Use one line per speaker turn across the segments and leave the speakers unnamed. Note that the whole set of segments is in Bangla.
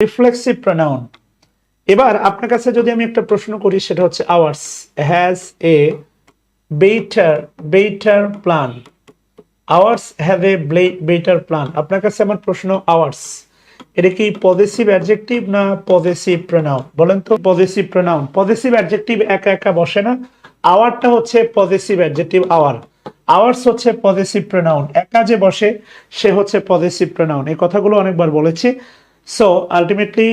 Reflexive pronoun. এবার আপনার কাছে যদি আমি একটা প্রশ্ন করি, সেটা হচ্ছে hours has a better plan. Hours have a better plan. আপনার কাছে আমার প্রশ্ন, আওয়ার্স এটা কি পজেসিভ অ্যাডজেক্টিভ না পজেসিভ প্রোনাউন? বলেন তো। Possessive pronoun. পজেসিভ অ্যাডজেক্টিভ একা একা বসে না। আওয়ারটা হচ্ছে পজেসিভ অ্যাডজেক্টিভ। আওয়ার্স হচ্ছে পজেসিভ প্রোনাউন। একা যে বসে সে হচ্ছে পজেসিভ প্রোনাউন। এই কথাগুলো অনেকবার বলেছি। সো আলটিমেটলি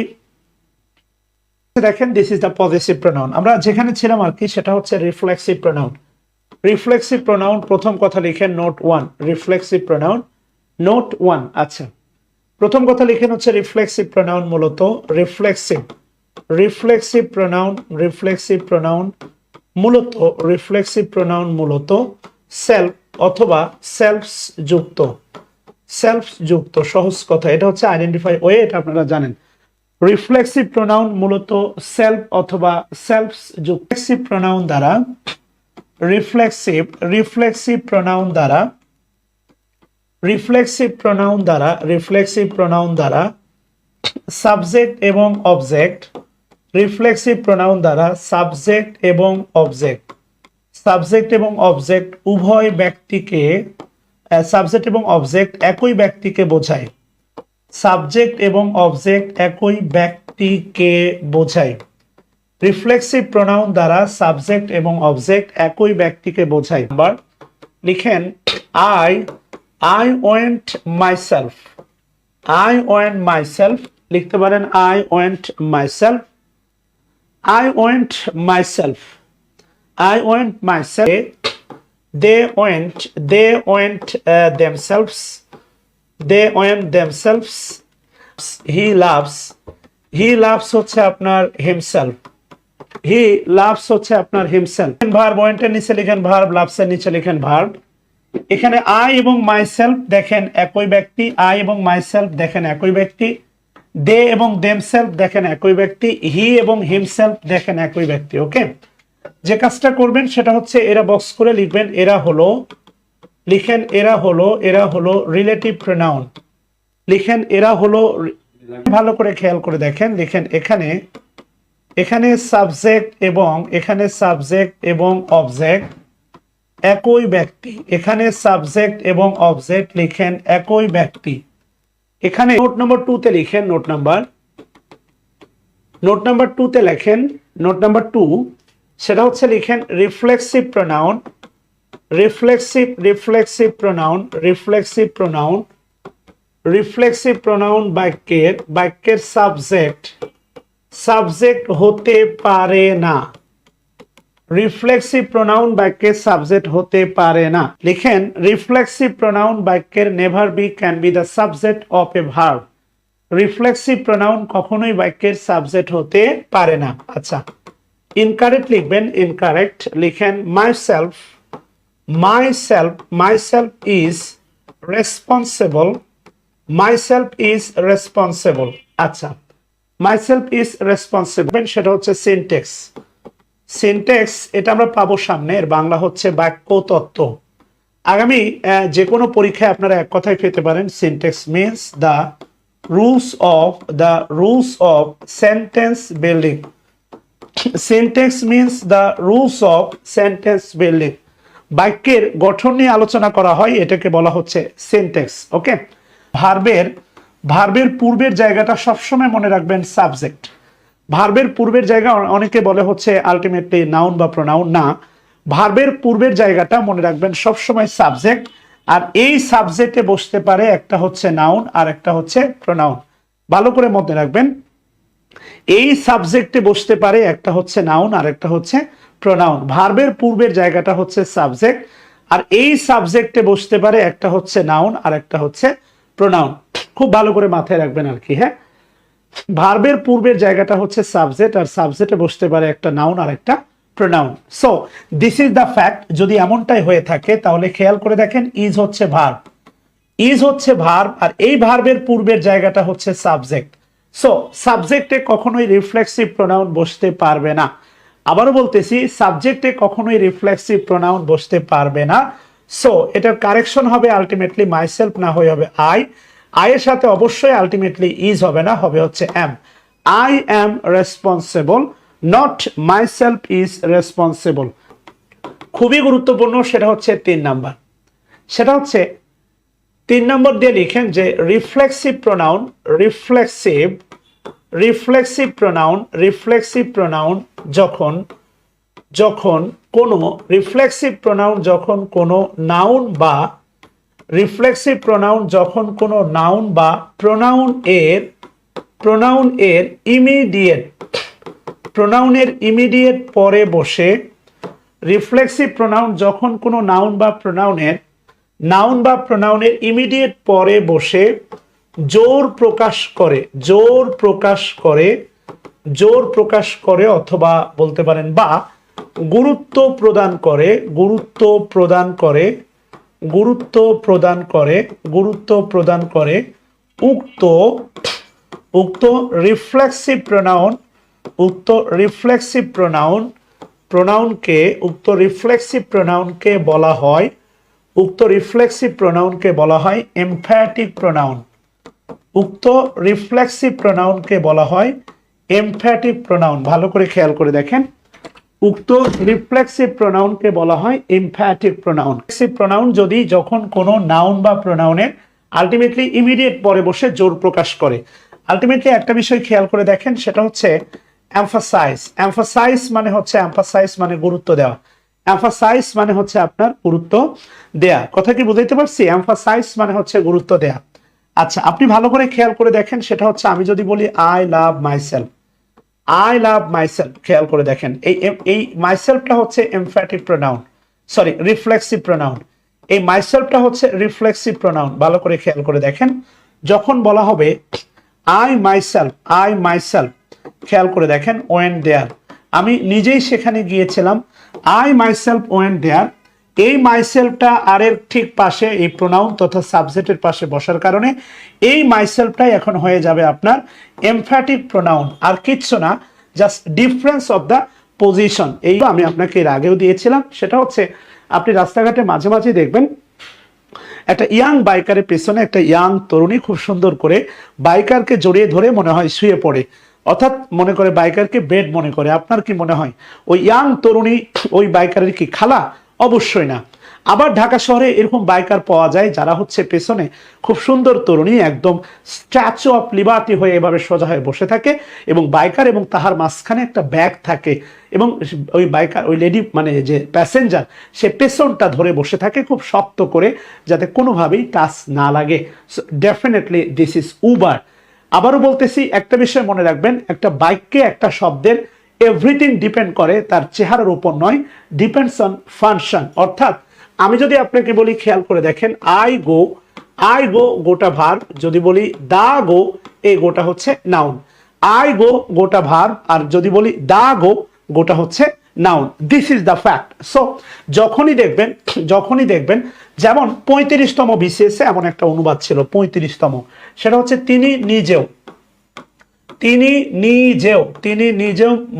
দেখেন, this is the possessive pronoun. আমরা যেখানে ছিলাম আর কি, সেটা হচ্ছে রিফ্লেক্সিভ প্রোনাউন। রিফ্লেক্সিভ প্রোনাউন প্রথম কথা লিখেন নোট 1। Reflexive pronoun note 1। আচ্ছা, প্রথম কথা লিখেন হচ্ছে রিফ্লেক্সিভ প্রোনাউন মূলত রিফ্লেক্সিভ প্রোনাউন মূলত সেলফ অথবা সেলফ যুক্ত। সহজ কথা, এটা হচ্ছে আইডেন্টিফাই ওয়ে, এটা আপনারা জানেন। রিফ্লেক্সিভ প্রোনাউন মূলত সেলফ অথবা সেলফ যুক্ত। রিফ্লেক্সিভ প্রোনাউন দ্বারা সাবজেক্ট এবং অবজেক্ট উভয় ব্যক্তিকে, সাবজেক্ট এবং অবজেক্ট একই ব্যক্তিকে বোঝায়। রিফ্লেক্সিভ প্রোনাউন দ্বারা সাবজেক্ট এবং অবজেক্ট একই ব্যক্তিকে বোঝায়। আবার লিখেন I went myself। লিখতে পারেন I went myself। They went themselves। He loves হচ্ছে আপনার himself। ভার্ব ওয়েন্টের নিচে লিখেন ভার্ব, লাভসের নিচে লিখেন ভার্ব। এখানে I এবং মাইসেলফ দেখেন একই ব্যক্তি। I এবং মাইসেলফ দেখেন একই ব্যক্তি। দে এবং দেমসেলফ দেখেন একই ব্যক্তি। হি এবং হিমসেলফ দেখেন একই ব্যক্তি। ওকে, যে কাজটা করবেন সেটা হচ্ছে এরা বক্স করে লিখবেন। এরা হলো রিলেটিভ প্রোনাউন। লিখেন এরা হলো, ভালো করে খেয়াল করে দেখেন, লিখেন এখানে সাবজেক্ট এবং অবজেক্ট একই ব্যক্তি। এখানে সাবজেক্ট এবং অবজেক্ট লিখেন একই ব্যক্তি। এখানে নোট নাম্বার 2 তে লিখেন, নোট নাম্বার 2 তে লেখেন, নোট নাম্বার 2 সেটা হচ্ছে লিখেন রিফ্লেক্সিভ প্রোনাউন বাক্যের সাবজেক্ট হতে পারে না। রিফ্লেক্সিভ প্রোনাউন বাক্যের সাবজেক্ট হতে পারে না। লিখেন রিফ্লেক্সিভ প্রোনাউন বাক্যের never be can be the subject of A verb. Reflexive pronoun কখনোই বাক্যের সাবজেক্ট হতে পারে না। আচ্ছা, ইনকারেক্ট লিখবেন, ইনকারেক্ট। লিখেন মাইসেলফ ইজ রেসপন্সিবল। আচ্ছা, মাইসেলফ ইজ রেসপন্সিবল, সেটা হচ্ছে সিনটেক্স। এটা আমরা পাবো সামনে। এর বাংলা হচ্ছে বাক্য তত্ত্ব। আগামী যে কোনো পরীক্ষায় আপনারা এক কথায় পেতে পারেন। Syntax means the rules of sentence building. বাক্যের গঠন নিয়ে আলোচনা করা হয়, এটাকে বলা হচ্ছে সিনটেক্স। ওকে, ভার্বের পূর্বের জায়গাটা সবসময় মনে রাখবেন সাবজেক্ট। ভার্বের পূর্বের জায়গা অনেকে বলে হচ্ছে আলটিমেটলি নাউন বা প্রোনাউন। না, ভার্বের পূর্বের জায়গাটা মনে রাখবেন সবসময় সাবজেক্ট। আর এই সাবজেক্টে বসতে পারে একটা হচ্ছে নাউন আর একটা হচ্ছে প্রোনাউন। ভালো করে মনে রাখবেন, এই সাবজেক্টে বসতে পারে একটা হচ্ছে নাউন আর একটা হচ্ছে প্রোনাউন। ভার্বের পূর্বের জায়গাটা হচ্ছে সাবজেক্ট, আর এই সাবজেক্টে বসতে পারে একটা হচ্ছে নাউন আর একটা হচ্ছে প্রোনাউন। খুব ভালো করে মাথায় রাখবেন আর কি। হ্যাঁ, ভার্বের পূর্বের জায়গাটা হচ্ছে সাবজেক্ট, আর সাবজেক্টে বসতে পারে একটা নাউন আর একটা pronoun. So this is the fact. যদি এমনটাই হয়ে থাকে তাহলে খেয়াল করে দেখেন, ইজ হচ্ছে ভার্ব, আর এই ভার্বের পূর্বের জায়গাটা হচ্ছে সাবজেক্ট। সো সাবজেক্টে কখনোই রিফ্লেক্সিভ প্রোনাউন বসতে পারবে না। আবারও বলতেছি, সাবজেক্টে কখনোই রিফ্লেক্সিভ প্রোনাউন বসতে পারবে না। সো এটার কারেকশন হবে আলটিমেটলি মাইসেলফ, না হয়ে হবে আই। আই এর সাথে অবশ্যই আলটিমেটলি ইজ হবে না, হবে হচ্ছে am. I am responsible, not myself is responsible. খুবই গুরুত্বপূর্ণ, সেটা হচ্ছে 3 নাম্বার। সেটা হচ্ছে 3 নম্বর দিয়ে লিখেন যে রিফ্লেক্সিভ প্রোনাউন, রিফ্লেক্সিভ প্রোনাউন যখন কোনো রিফ্লেক্সিভ প্রোনাউন যখন কোনো নাউন বা রিফ্লেক্সিভ প্রোনাউন যখন কোনো নাউন বা প্রোনাউনের ইমিডিয়েট পরে বসে, রিফ্লেক্সিভ প্রোনাউন যখন কোনো নাউন বা প্রোনাউনের ইমিডিয়েট পরে বসে জোর প্রকাশ করে অথবা বলতে পারেন বা গুরুত্ব প্রদান করে উক্ত রিফ্লেক্সিভ প্রোনাউনকে বলা হয় এমফ্যাটিক প্রোনাউন। ভালো করে খেয়াল করে দেখেন, উক্ত রিফ্লেক্সিভ প্রোনাউনকে বলা হয় এমফ্যাটিক প্রোনাউন যদি যখন কোনো নাউন বা প্রোনাউনের আলটিমেটলি ইমিডিয়েট পরে বসে জোর প্রকাশ করে। আলটিমেটলি একটা বিষয় খেয়াল করে দেখেন, সেটা হচ্ছে এমফাসাইজ মানে গুরুত্ব দেওয়া। এমফাসাইজ মানে হচ্ছে আপনার গুরুত্ব দেয়া। কথা কি বুঝাইতে পারছি? এমফাসাইজ মানে হচ্ছে গুরুত্ব দেয়া। আচ্ছা, আপনি ভালো করে খেয়াল করে দেখেন, সেটা হচ্ছে আমি যদি বলি আই লাভ মাইসেলফ, খেয়াল করে দেখেন এই মাইসেলফটা হচ্ছে emphatic pronoun, sorry reflexive pronoun. এই মাইসেলফটা হচ্ছে রিফ্লেক্সিভ প্রোনাউন। ভালো করে খেয়াল করে দেখেন, যখন বলা হবে আই মাইসেলফ, খেয়াল করে দেখেন ওয়েন দেয়ার, আমি নিজেই সেখানে গিয়েছিলাম। আই মাইসেলফ ওয়েন দেয়ার, এই মাইসেলফটা আর এর ঠিক পাশে এই প্রোনাউন তথা সাবজেক্টের পাশে বসার কারণে এই মাইসেলফটাই এখন হয়ে যাবে আপনার এমফ্যাটিক প্রোনাউন, আর কিচ্ছু না, just difference of the position. এই আমি আপনাকে এর আগেও দিয়েছিলাম, সেটা হচ্ছে আপনি রাস্তাঘাটে মাঝে মাঝে দেখবেন একটা ইয়াং বাইকারের পেছনে একটা ইয়াং তরুণী খুব সুন্দর করে বাইকারকে জড়িয়ে ধরে মনে হয় শুয়ে পড়ে, অর্থাৎ মনে করে বাইকারকে বেড মনে করে। আপনার কি মনে হয় ওই ইয়াং তরুণী ওই বাইকারের কি খালা? অবশ্যই না। আবার ঢাকা শহরে এরকম বাইকার পাওয়া যায় যারা হচ্ছে পেছনে খুব সুন্দর তরুণী, একদম স্ট্যাচু অফ লিবার্টি হয়ে এভাবে সোজা হয়ে বসে থাকে এবং বাইকার এবং তাহার মাঝখানে একটা ব্যাগ থাকে এবং ওই বাইকার ওই লেডি মানে যে প্যাসেঞ্জার সে পেছনটা ধরে বসে থাকে খুব শক্ত করে, যাতে কোনোভাবেই টাচ না লাগে। Definitely this is Uber. আবারও বলতেছি, একটা বিষয় মনে রাখবেন, একটা বাইককে একটা শব্দের এভরিথিং ডিপেন্ড করে তার চেহারার উপর নয়, ডিপেন্ডস অন ফাংশন। অর্থাৎ আমি যদি আপনাকে বলি, খেয়াল করে দেখেন, আই গো গোটা ভার্ব, যদি বলি দা গো, এই গোটা হচ্ছে নাউন। আই গো গোটা ভার্ব, আর যদি বলি দা গো গোটা হচ্ছে noun. This is the fact. So যখনই দেখবেন যেমন 35তম বিসিএস এমন একটা অনুবাদ ছিল, 35তম, সেটা হচ্ছে তিনি নিজেও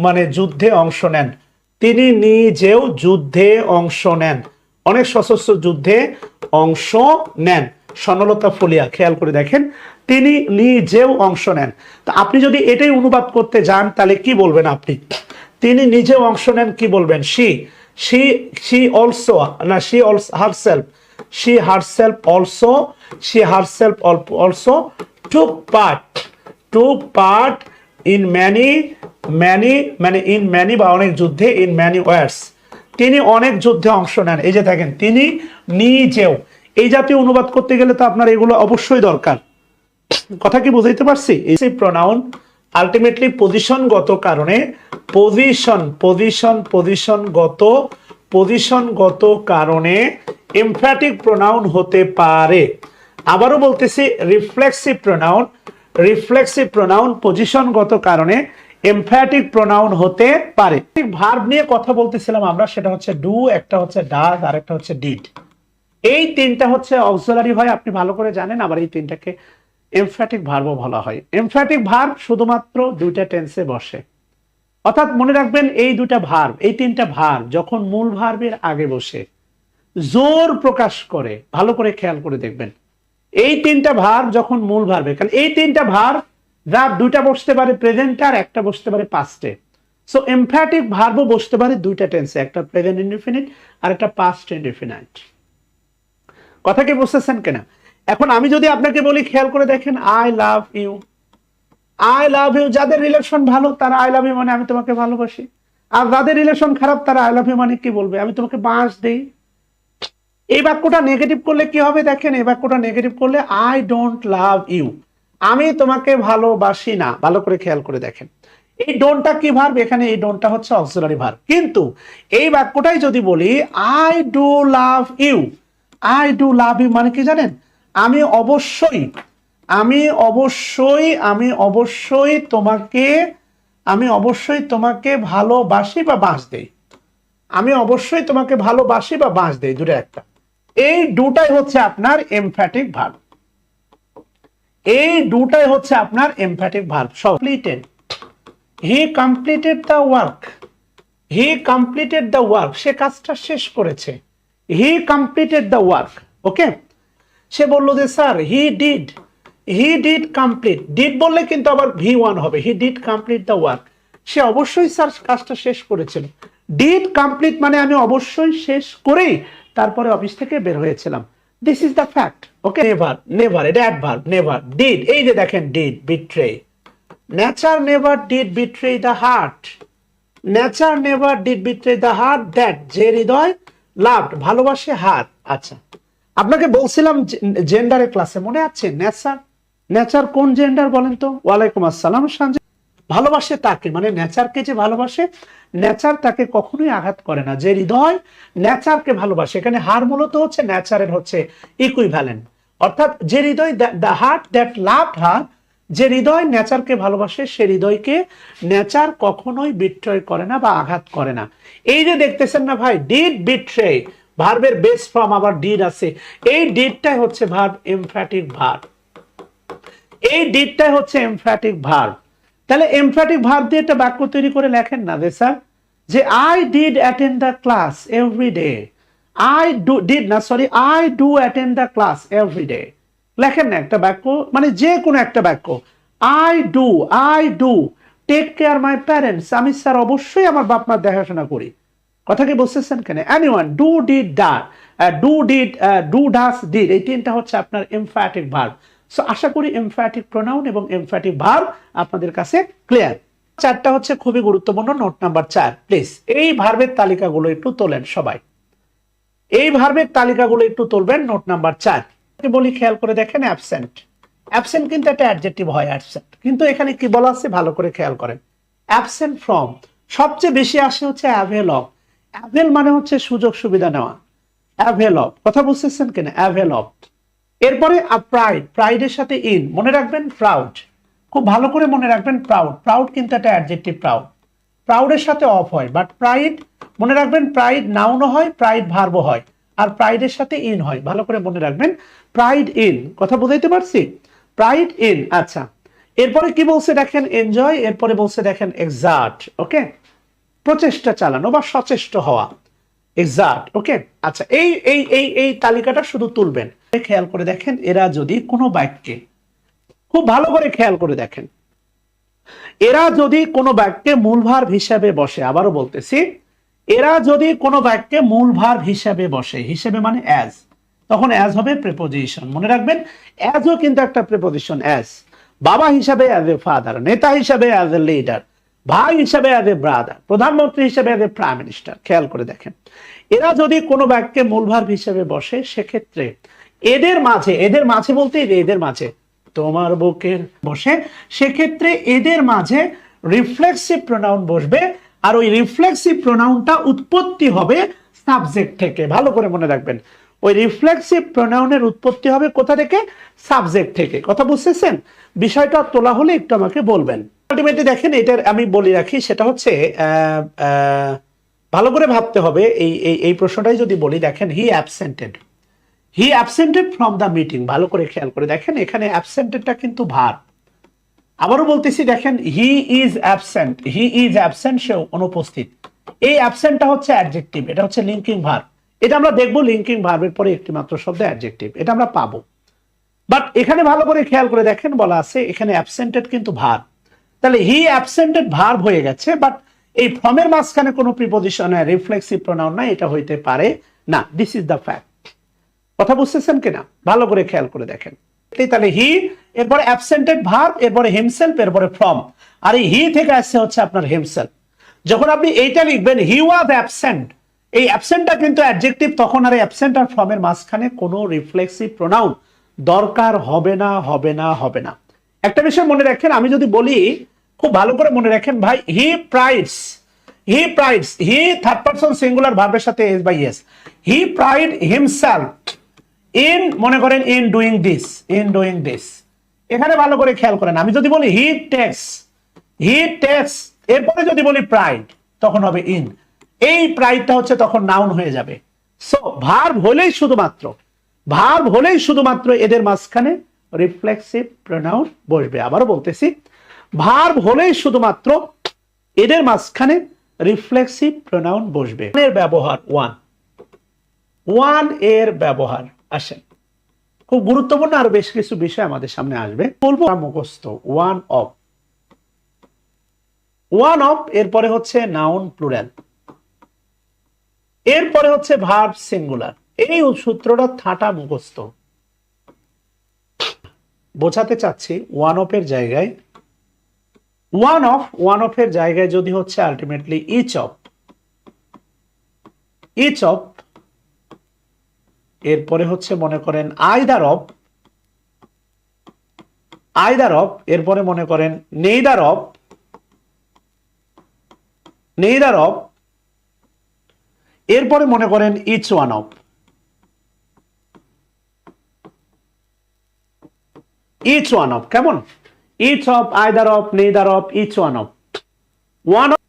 মানে যুদ্ধে অংশ নেন। তিনি নিজেও যুদ্ধে অংশ নেন, অনেক সশস্ত্র যুদ্ধে অংশ নেন। স্বর্ণলতা ফলিয়া, খেয়াল করে দেখেন, তিনি নিজেও অংশ নেন। তা আপনি যদি এটাই অনুবাদ করতে যান তাহলে কি বলবেন আপনি? তিনি নিজেও অংশ নেন, কি বলবেন? she also না she herself also took part in many বা অনেক যুদ্ধে, in many wars, তিনি অনেক যুদ্ধে অংশ নেন। এই যে দেখেন, তিনি নিজেও, এই জাতীয় অনুবাদ করতে গেলে তো আপনার এগুলো অবশ্যই দরকার। কথা কি বুঝাইতে পারছি? এই প্রোনাউন আলটিমেটলি পজিশনগত কারণে পজিশনগত কারণে এমফ্যাটিক প্রোনাউন হতে পারে। আবারও বলতেছি, রিফ্লেক্সিভ প্রোনাউন পজিশনগত কারণে এমফ্যাটিক প্রোনাউন হতে পারে। ভার্ব নিয়ে কথা বলতেছিলাম আমরা, সেটা হচ্ছে ডু, একটা হচ্ছে ডাজ, আর একটা হচ্ছে ডিড। এই তিনটা হচ্ছে অক্সিলারি হয়, আপনি ভালো করে জানেন। আবার এই তিনটাকে এমফ্যাটিক ভার্বও বলা হয়। এমফ্যাটিক ভার্ব শুধুমাত্র দুইটা টেন্সে বসে, অর্থাৎ মনে রাখবেন এই দুটা ভার্ব, এই তিনটা ভার্ব যখন মূল ভার্বের আগে বসে জোর প্রকাশ করে, ভালো করে খেয়াল করে দেখবেন, এই তিনটা ভার্ব যখন মূল ভার্বে, কারণ এই তিনটা ভার্ব দুইটা বসতে পারে প্রেজেন্ট আর একটা বসতে পারে পাস্টে। সো এমফ্যাটিক ভার্বও বসতে পারে দুইটা টেন্সে, একটা প্রেজেন্ট ইনডিফিনিট আর একটা পাস্ট ইনডিফিনিট। কথা কি বুঝতেছেন কিনা? এখন আমি যদি আপনাকে বলি, খেয়াল করে দেখেন, I love you. I love you, যাদের রিলেশন ভালো তারা আই লাভ ইউ মানে আমি তোমাকে ভালোবাসি, আর যাদের রিলেশন খারাপ তারা আই লাভ ইউ মানে কি বলবে, আমি তোমাকে বাঁশ দেই। এই বাক্যটা নেগেটিভ করলে কি হবে দেখেন, এই বাক্যটা নেগেটিভ করলে আই ডোন্ট লাভ ইউ, আমি তোমাকে ভালোবাসি না। ভালো করে খেয়াল করে দেখেন, এই ডোন্টটা কি ভার্ব, এখানে এই ডোন্টটা হচ্ছে অক্সিলারি ভার্ব। কিন্তু এই বাক্যটাই যদি বলি I do love you, I do love you মানে কি জানেন, আমি অবশ্যই আমি অবশ্যই আমি অবশ্যই তোমাকে আমি অবশ্যই তোমাকে ভালোবাসি বা বাঁশ দেই, আমি অবশ্যই তোমাকে ভালোবাসি বা বাঁশ দেই, দুটো একটা। এই দুটাই হচ্ছে আপনার এমফ্যাটিক ভার্ব, এই দুটাই হচ্ছে আপনার emphatic verb. Completed, he completed the work, he completed the work, সে কাজটা শেষ করেছে, he completed the work. Okay, সে বললো যে sir he did complete, did বললে কিন্তু আবার V1 হবে, he did complete the work, সে অবশ্যই স্যার কাজটা শেষ করেছিল। ডিড কমপ্লিট মানে আমি অবশ্যই শেষ করেই তারপরে অফিস থেকে বের হয়েছিলাম। This is the fact. Okay, never, never এটা অ্যাডভার্ব, নেভার। ডিড, এই যে দেখেন did, betray, nature never did betray the heart, nature never did betray the heart that, যে হৃদয় লাভড ভালোবাসে হার্ট। আচ্ছা, আপনাকে বলছিলাম জেন্ডারের ক্লাসে, মনে আছে? নেচার, নেচার কোন জেন্ডার বলেন তো? ওয়ালাইকুম আসসালাম। ভালোবাসে তাকে, মানে নেচারকে যে ভালোবাসে, নেচার তাকে কখনোই আঘাত করে না। যে হৃদয় নেচারকে ভালোবাসে, এখানে হার মূলত হচ্ছে নেচারের হচ্ছে ইকুইভ্যালেন্ট, অর্থাৎ যে হৃদয়, the heart that loved her, যে হৃদয় নেচারকে ভালোবাসে সে হৃদয়কে নেচার কখনোই বিট্রয় করে না বা আঘাত করে না। এই যে দেখতেছেন না ভাই, ডিড বিট্রে, ভার্বের বেস ফর্ম আবার ডিড আছে, এই ডিডটাই হচ্ছে ভার্ব, এমফ্যাটিক ভার্ব, এই ডিডটাই হচ্ছে এমফ্যাটিক ভার্ব। তাহলে এমফ্যাটিক ভার্ব দিয়ে একটা বাক্য তৈরি করে লেখেন না যে স্যার, যে I did attend the class every day, I do attend the class every day, লেখেন না একটা বাক্য, মানে যে কোনো একটা বাক্য। I do take care my parents, আমি স্যার অবশ্যই আমার বাপ মার দেখাশোনা করি। কথা কি বুঝতেছেন কেন? Anyone, do did do does did, এই তিনটা হচ্ছে আপনার এমফ্যাটিক ভার্ব। সো আশা করি এমফ্যাটিক প্রোনাউন এবং এমফ্যাটিক ভার্ব আপনাদের কাছে ক্লিয়ার। চারটা হচ্ছে খুবই গুরুত্বপূর্ণ, নোট নাম্বার 4 প্লিজ। এই ভার্বের তালিকাগুলো একটু তোলেন সবাই, এই ভার্বের তালিকাগুলো একটু তুলবেন, নোট নাম্বার 4 বলি, খেয়াল করে দেখেন। অ্যাবসেন্ট, অ্যাবসেন্ট কিন্তু একটা অ্যাডজেক্টিভ হয়, অ্যাবসেন্ট, কিন্তু এখানে কি বলা আছে ভালো করে খেয়াল করেন। অ্যাবসেন্ট ফ্রম, সবচেয়ে বেশি আসে হচ্ছে অ্যাভেল অফ, অ্যাভেল মানে হচ্ছে সুযোগ সুবিধা নেওয়া, অ্যাভেল অফ, কথা বুঝতেছেন কিনা? Avail of. এরপরে প্রাইড, প্রাইডের সাথে ইন, মনে রাখবেন প্রাউড, খুব ভালো করে মনে রাখবেন প্রাউড, প্রাউড কিন্তু একটা অ্যাডজেক্টিভ, প্রাউড, প্রাউডের সাথে অফ হয়, বাট প্রাইড মনে রাখবেন প্রাইড নাউনও হয়, প্রাইড ভার্বও হয়, আর প্রাইডের সাথে ইন হয়, ভালো করে মনে রাখবেন প্রাইড ইন। কথা বুঝাইতে পারছি? Pride in. আচ্ছা, এরপরে কি বলছে দেখেন, এনজয়, এরপরে বলছে দেখেন এক্সার্ট, ওকে, প্রচেষ্টা চালানো বা সচেষ্ট হওয়া, এক্সার্ট। ওকে, আচ্ছা, এই এই এই এই তালিকাটা শুধু তুলবেন, খেয়াল করে দেখেন। এরা যদি কোনো বাক্যে, খুব ভালো করে খেয়াল করে দেখেন, এরা যদি কোনো বাক্যে মূল ভার্ব হিসাবে বসে, আবারও বলতেছি, এরা যদি কোনো বাক্যে মূল ভার্ব হিসাবে বসে, হিসেবে মানে অ্যাজ, তখন অ্যাজ হবে প্রিপোজিশন। মনে রাখবেন অ্যাজও কিন্তু একটা প্রিপোজিশন, অ্যাজ। বাবা হিসাবে অ্যাজ এ ফাদার, নেতা হিসাবে অ্যাজ এ লিডার, ভাই হিসাবে অ্যাজ এ ব্রাদার, প্রধানমন্ত্রী হিসাবে অ্যাজ এ প্রাইম মিনিস্টার। খেয়াল করে দেখেন, এরা যদি কোনো বাক্যে মূল ভার্ব হিসাবে বসে, সেক্ষেত্রে এদের মাঝে, এদের মাঝে বলতে এদের মাঝে, তোমার বুকের বসে, সেক্ষেত্রে এদের মাঝে রিফ্লেক্সিভ প্রোনাউন বসবে, আর ওই রিফ্লেক্সিভ প্রোনাউনটা উৎপত্তি হবে সাবজেক্ট থেকে। ভালো করে মনে রাখবেন, ওই রিফ্লেক্সিভ প্রোনাউনের উৎপত্তি হবে কোথা থেকে? সাবজেক্ট থেকে। কথা বুঝতেছেন? বিষয়টা তোলা হলে একটু আমাকে বলবেন। আলটিমেটলি দেখেন, এটার আমি বলে রাখি, সেটা হচ্ছে ভালো করে ভাবতে হবে। এই প্রশ্নটাই যদি বলি, দেখেন, হি অ্যাবসেন্টেড ফ্রম দ্য মিটিং। ভালো করে খেয়াল করে দেখেন, এখানে অ্যাবসেন্টেডটা কিন্তু ভার্ব। আবারও বলতেছি, দেখেন, হি ইজ অ্যাবসেন্ট, সে অনুপস্থিত। এই অ্যাবসেন্টটা হচ্ছে অ্যাডজেক্টিভ, এটা হচ্ছে লিঙ্কিং ভার্ব। এটা আমরা দেখবো লিঙ্কিং ভার্বের পরে একটি মাত্র শব্দ অ্যাডজেক্টিভ, এটা আমরা পাবো। বাট এখানে ভালো করে খেয়াল করে দেখেন বলা আছে এখানে অ্যাবসেন্টেড কিন্তু ভার্ব, তাহলে হি অ্যাবসেন্টেড ভার্ব হয়ে গেছে, বাট এই ফ্রমের মাঝখানে কোনো প্রিপজিশন রিফ্লেক্সিভ প্রোনাউন নাই, এটা হইতে পারে না। This is the fact. কথা বুঝতেছেন কিনা ভালো করে খেয়াল করে দেখেন। তাহলে হি, এরপরে অ্যাবসেন্টেড ভার্ব, এরপরে হিমসেলফ, এরপরে ফ্রম, আর এই হি থেকে আসছে হচ্ছে আপনার হিমসেলফ। যখন আপনি এইটা লিখবেন হি ওয়াজ অ্যাবসেন্ট, এই অ্যাবসেন্টটা কিন্তু অ্যাডজেক্টিভ, তখন আর অ্যাবসেন্ট আর ফ্রমের মাঝখানে কোনো রিফ্লেক্সিভ প্রোনাউন দরকার হবে না, হবে না, হবে না। একটা বিষয় মনে রাখেন, আমি যদি বলি খুব ভালো করে মনে রাখেন ভাই, he prides, he prides, he third person singular ভার্বের সাথে S by S, he pride himself in, মনে করেন in doing this, in doing this. এখানে ভালো করে খেয়াল করেন, আমি যদি বলি হি টেক্স, হি টেক্স, এরপরে যদি বলি প্রাইড তখন হবে ইন, এই প্রাইডটা হচ্ছে তখন নাউন হয়ে যাবে। সো ভার্ব হলেই শুধুমাত্র, ভার্ব হলেই শুধুমাত্র এদের মাঝখানে রিফ্লেক্সিভ প্রোনাউন বসবে। আবারও বলতেছি, ভার্ব হলেই শুধুমাত্র এদের মাঝখানে রিফ্লেক্সিভ প্রোনাউন বসবে। এর ব্যবহার ওয়ান, ওয়ান এর ব্যবহার আসেন, খুব গুরুত্বপূর্ণ আরো বেশ কিছু বিষয় আমাদের সামনে আসবে। বলবো মুখস্থ, ওয়ান অফ, ওয়ান অফ, এরপরে হচ্ছে নাউন প্লুরাল, এরপরে হচ্ছে ভার্ব সিঙ্গুলার। এই সূত্রটা থাটা মুখস্থ। বোঝাতে চাচ্ছি ওয়ান অফ এর জায়গায়, ওয়ান অফ, ওয়ান অফ এর জায়গায় যদি হচ্ছে ultimately each of, each of, এরপরে হচ্ছে মনে করেন আইদার অফ, আইদার অফ, এরপরে মনে করেন নেইদার অফ, নেইদার অফ, এরপরে মনে করেন each one of, each one of, কেমন? Each of, either of, neither of, each one of, one of,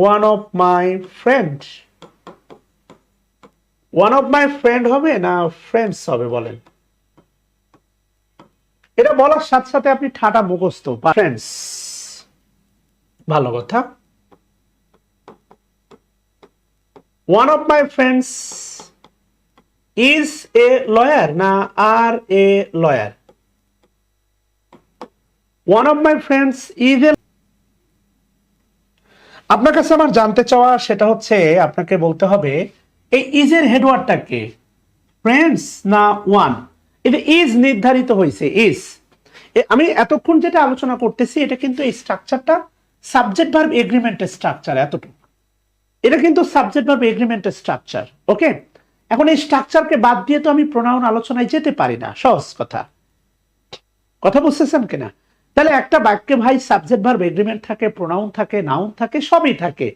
one of my friend, one of my friend হবে না ফ্রেন্ডস হবে বলেন? এটা বলার সাথে সাথে আপনি ঠাটা মুখস্থ, ফ্রেন্ডস, ভালো কথা। one of my friends is a lawyer না are a lawyer? one of my friends is a, আপনার কাছে আমার জানতে চাওয়া সেটা হচ্ছে আপনাকে বলতে হবে এই ইজ এর হেডওয়ার্ডটা কে, ফ্রেন্ডস না ওয়ান? এটা ইজ নির্ধারিত হয়েছে, ইজ। আমি এতক্ষণ যেটা আলোচনা করতেছি এটা কিন্তু এই স্ট্রাকচারটা সাবজেক্ট ভার্ব এগ্রিমেন্টের স্ট্রাকচার, এতটুকু। এটা কিন্তু সাবজেক্ট ভার্ব এগ্রিমেন্টের স্ট্রাকচার, ওকে? এখন এই স্ট্রাকচারকে বাদ দিয়ে তো আমি প্রোনাউন আলোচনায় যেতে পারি না, সহজ কথা। কথা বুঝতেছেন কিনা? তাহলে একটা বাক্যে ভাই সাবজেক্ট ভার্ব এগ্রিমেন্ট থাকে, প্রোনাউন থাকে, নাউন থাকে, সবই থাকে।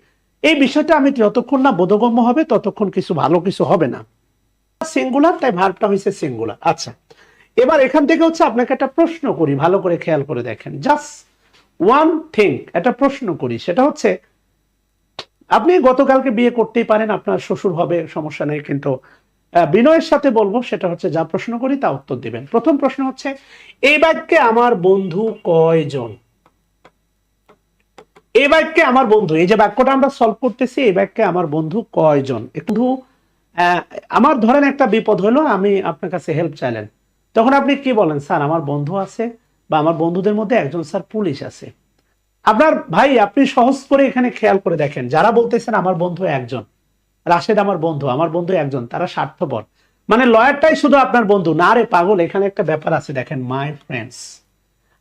এই বিষয়টা আমি যতক্ষণ না বোধগম্য হবে ততক্ষণ কিছু ভালো কিছু হবে না। সিঙ্গুলার, তাই ভার্বটা হয়েছে সিঙ্গুলার। আচ্ছা, এবার এখান থেকে হচ্ছে আপনাকে একটা প্রশ্ন করি, ভালো করে খেয়াল করে দেখেন, জাস্ট ওয়ান থিং, একটা প্রশ্ন করি। সেটা হচ্ছে আপনি গতকালকে বিয়ে করতেই পারেন, আপনার শ্বশুর হবে, সমস্যা নেই, কিন্তু বিনয়ের সাথে বলবো সেটা হচ্ছে যা প্রশ্ন করি তা উত্তর দিবেন। প্রথম প্রশ্ন হচ্ছে এই বাক্যে আমার বন্ধু কয়জন? এই বাক্যে আমার বন্ধু, এই যে বাক্যটা আমরা সলভ করতেছি, এই বাক্যে আমার বন্ধু কয়জন? বন্ধু, আমার ধরেন একটা বিপদ হলো, আমি আপনার কাছে হেল্প চাইলেন, তখন আপনি কি বলেন? স্যার আমার বন্ধু আছে, বা আমার বন্ধুদের মধ্যে একজন স্যার পুলিশ আছে। আপনার ভাই, আপনি সহজ করে এখানে খেয়াল করে দেখেন, যারা বলতেছেন আমার বন্ধু একজন, রাশেদ আমার বন্ধু একজন, তারা স্বার্থপর। মানে লয়ারটাই শুধু আপনার বন্ধু না রে পাগল, এখানে একটা ব্যাপার আছে। দেখেন, মাই ফ্রেন্ডস,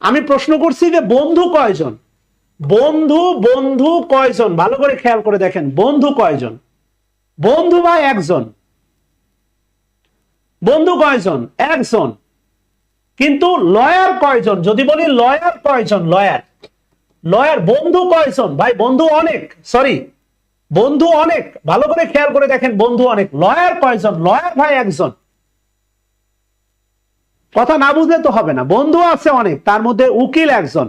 আমি প্রশ্ন করছি যে বন্ধু কয়জন, বন্ধু, বন্ধু কয়জন, ভালো করে খেয়াল করে দেখেন, বন্ধু কয়জন? বন্ধু ভাই একজন। বন্ধু কয়জন? একজন। কিন্তু লয়ার কয়জন? যদি বলি লয়ার কয়জন, লয়ার, লয়ার, বন্ধু কয়জন? ভাই বন্ধু অনেক, সরি, বন্ধু অনেক, ভালো করে খেয়াল করে দেখেন, বন্ধু অনেক। লয়ার কয়জন? লয়ার ভাই একজন। কথা না বুঝলে তো হবে না, বন্ধু আছে অনেক, তার মধ্যে উকিল একজন।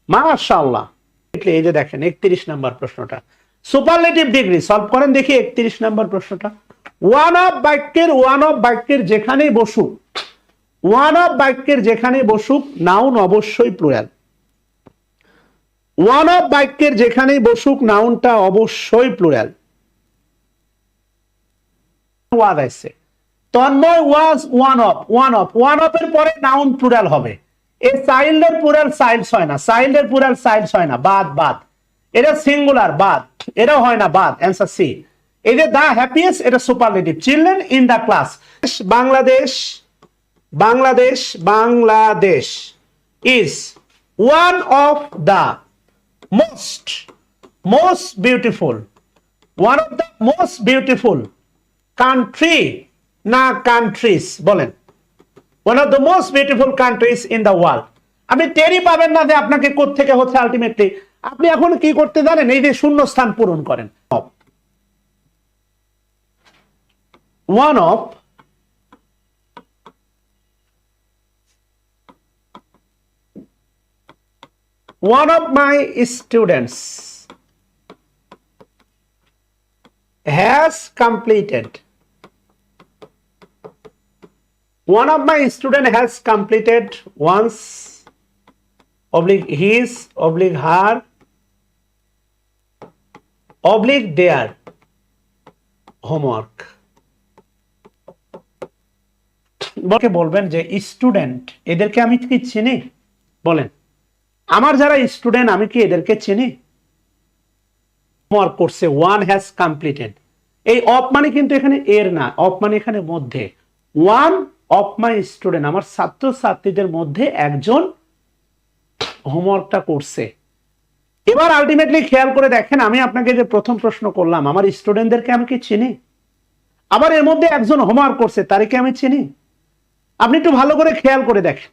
মাশাআল্লাহ। এই যে দেখেন 31 নাম্বার প্রশ্নটা, সুপারলেটিভ ডিগ্রি সলভ করেন দেখি 31 নাম্বার প্রশ্নটা। ওয়ান অফ বাক্যের, ওয়ান অফ বাক্যের যেখানেই বসুক, ওয়ান অফ বাক্যের যেখানেই বসুক, নাউন অবশ্যই প্লুরাল। ওয়ান অফ বাক্যের যেখানেই বসুক, নাউনটা অবশ্যই প্লুরাল। ওয়াজ আছে, তন্ময় ওয়াজ ওয়ান অফ এর পরে নাউন প্লুরাল হবে। এই চাইল্ডের প্লুরাল চাইল্ডস হয় না, চাইল্ডের প্লুরাল চাইল্ডস হয় না, বাদ। এটা সিঙ্গুলার, বাদ। এটা হয় না, বাদ। Answer C. এই যে দা হ্যাপিয়েস্ট, এটা superlative. Children in the class, Bangladesh is one of the most beautiful, one of the most beautiful country না countries, বলেন one of the most beautiful countries in the world। আপনি টেরি পাবেন না যে আপনাকে কোত্থেকে হচ্ছে আলটিমেটলি। আপনি এখন কি করতে জানেন, এই যে শূন্য স্থান পূরণ করেন। one of my students has completed, one of my student has completed once oblique his oblique her oblique their homework। বলবেন যে স্টুডেন্ট, এদেরকে আমি কি চিনি? বলেন, আমার যারা স্টুডেন্ট আমি কি এদেরকে চিনি? হোমওয়ার্ক করছে, ওয়ান হ্যাজ কমপ্লিটেড। এই অফ মানে কিন্তু এখানে এর না, অফ মানে এখানে মধ্যে। ওয়ান অফ মাই স্টুডেন্ট, আমার ছাত্র ছাত্রীদের মধ্যে একজন হোমওয়ার্কটা করছে। এবার আলটিমেটলি খেয়াল করে দেখেন, আমি আপনাকে যে প্রথম প্রশ্ন করলাম, আমার স্টুডেন্টদেরকে আমি কি চিনি? আবার এর মধ্যে একজন হোমওয়ার্ক করছে, তারে কি আমি চিনি? আপনি একটু ভালো করে খেয়াল করে দেখেন।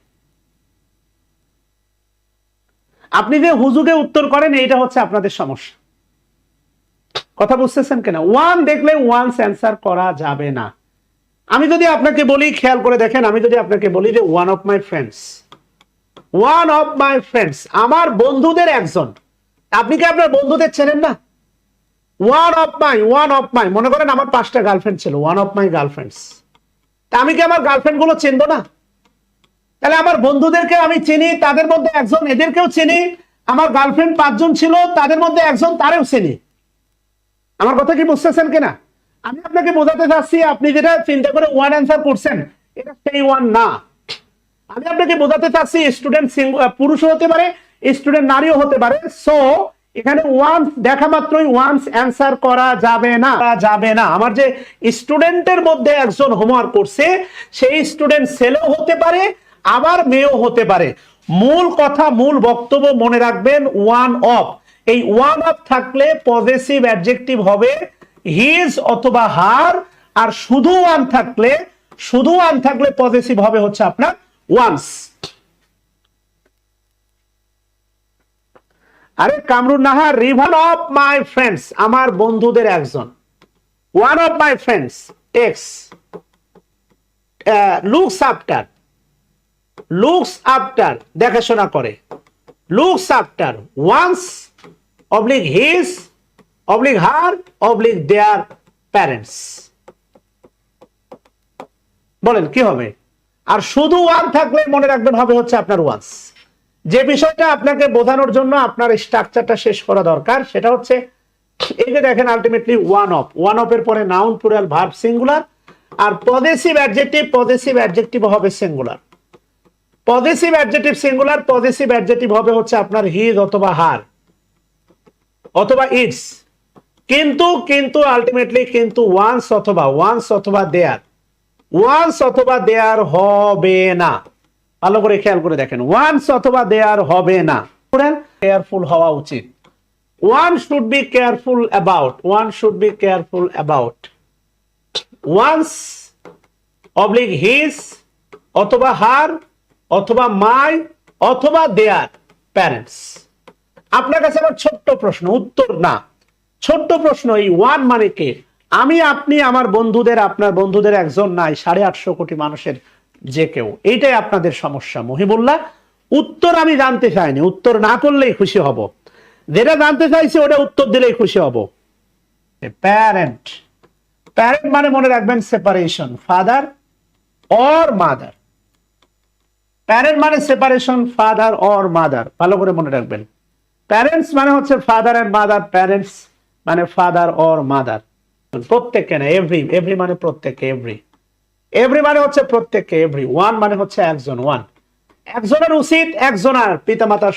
আপনি যে হুজুগে উত্তর করেন, এইটা হচ্ছে আপনাদের সমস্যা। কথা বুঝতেছেন কিনা? ওয়ান দেখলে ওয়ান্স অ্যান্সার করা যাবে না। আমি যদি আপনাকে বলি, খেয়াল করে দেখেন, আমি যদি আপনাকে বলি যে ওয়ান অফ মাই ফ্রেন্ডস, আমার বন্ধুদের একজন, আপনি কি আপনার বন্ধুদের চেনেন না? ওয়ান অফ মাই, মনে করেন আমার 5টা গার্লফ্রেন্ড ছিল, ওয়ান অফ মাই গার্লফ্রেন্ডস। তা আমি কি আমার গার্লফ্রেন্ড গুলো চিনবো না? তাহলে আমার বন্ধুদেরকে আমি চিনি, তাদের মধ্যে একজন, এদেরকেও চিনি। আমার গার্লফ্রেন্ড 5 জন ছিল, তাদের মধ্যে একজন, তারেও চিনি। আমার কথা কি বুঝতেছেন কিনা? আমি আপনাকে বোঝাতে চাচ্ছি, আপনি যেটা চিন্তা করে ওয়ান অ্যান্সার করছেন, এটা সেই ওয়ান না। আমি আপনাকে বোঝাতে চাচ্ছি, স্টুডেন্ট পুরুষও হতে পারে, স্টুডেন্ট নারীও হতে পারে। সো এখানে ওয়ান্স দেখা মাত্রই ওয়ান্স অ্যান্সার করা যাবে না। আমার যে স্টুডেন্টের মধ্যে একজন হোমওয়ার্ক করছে, সেই স্টুডেন্ট ছেলেও হতে পারে, আবার মেয়েও হতে পারে। মূল কথা, মূল বক্তব্য মনে রাখবেন, ওয়ান অফ। এই ওয়ান অফ থাকলে পজেসিভ অ্যাডজেক্টিভ হবে হিজ অথবা হার, আর শুধু ওয়ান থাকলে পজেসিভ হবে হচ্ছে আপনার ওয়ান্স। আরে কামরুন নাহার, রিভান অফ মাই ফ্রেন্ডস, আমার বন্ধুদের একজন। One of my friends takes looks after দেখাশোনা করে, looks after ones oblique his oblique her oblique their parents. বলেন কি হবে? আর শুধু ওয়ান থাকলে মনে রাখবেন হবে হচ্ছে আপনার ওয়ান্স। যে বিষয়টা আপনাকে বোঝানোর জন্য আপনার স্ট্রাকচারটা শেষ করা দরকার, সেটা হচ্ছে এই যে দেখেন, আলটিমেটলি ওয়ান অফ এর পরে নাউন প্লুরাল ভার্ব সিঙ্গুলার, আর পজেসিভ অ্যাডজেক্টিভ হবে singular. Possessive adjective singular, possessive adjective হবে হচ্ছে আপনার হিজ অথবা হার অথবা ইটস। কিন্তু আলটিমেটলি কিন্তু ওয়ান্স অথবা দেয়ার হবে না। ভালো করে খেয়াল করে দেখেন, ওয়ান্স অথবা দেয়ার হবে না। কেয়ারফুল হওয়া উচিত। One should be careful about ones oblique his অথবা হার অথবা মাই অথবা দেয়ার প্যারেন্টস। আপনার কাছে আমার ছোট্ট প্রশ্ন, উত্তর না, ছোট্ট প্রশ্ন, এই ওয়ান মানে কে? আমি, আপনি, আমার বন্ধুদের, আপনার বন্ধুদের একজন নাই, 850 কোটি মানুষের যে কেউ। এইটাই আপনাদের সমস্যা মহিবুল্লাহ। উত্তর আমি জানতে চাইনি, উত্তর না করলেই খুশি হব। যেটা জানতে চাইছি ওটা উত্তর দিলেই খুশি হব। প্যারেন্ট মানে মনে রাখবেন separation, father or mother. Parent মানে সেপারেশন, ফাদার অর মাদার, ভালো করে মনে রাখবেন। প্যারেন্টস মানে হচ্ছে ফাদার এন্ড মাদার, প্যারেন্টস মানে ফাদার অর মাদার। প্রত্যেককে না, এভরি, এভরি মানে প্রত্যেককে, এভরি, এভরি মানে হচ্ছে প্রত্যেককে, এভরি ওয়ান মানে হচ্ছে একজন, ওয়ান, একজনের উচিত একজনের পিতামাতার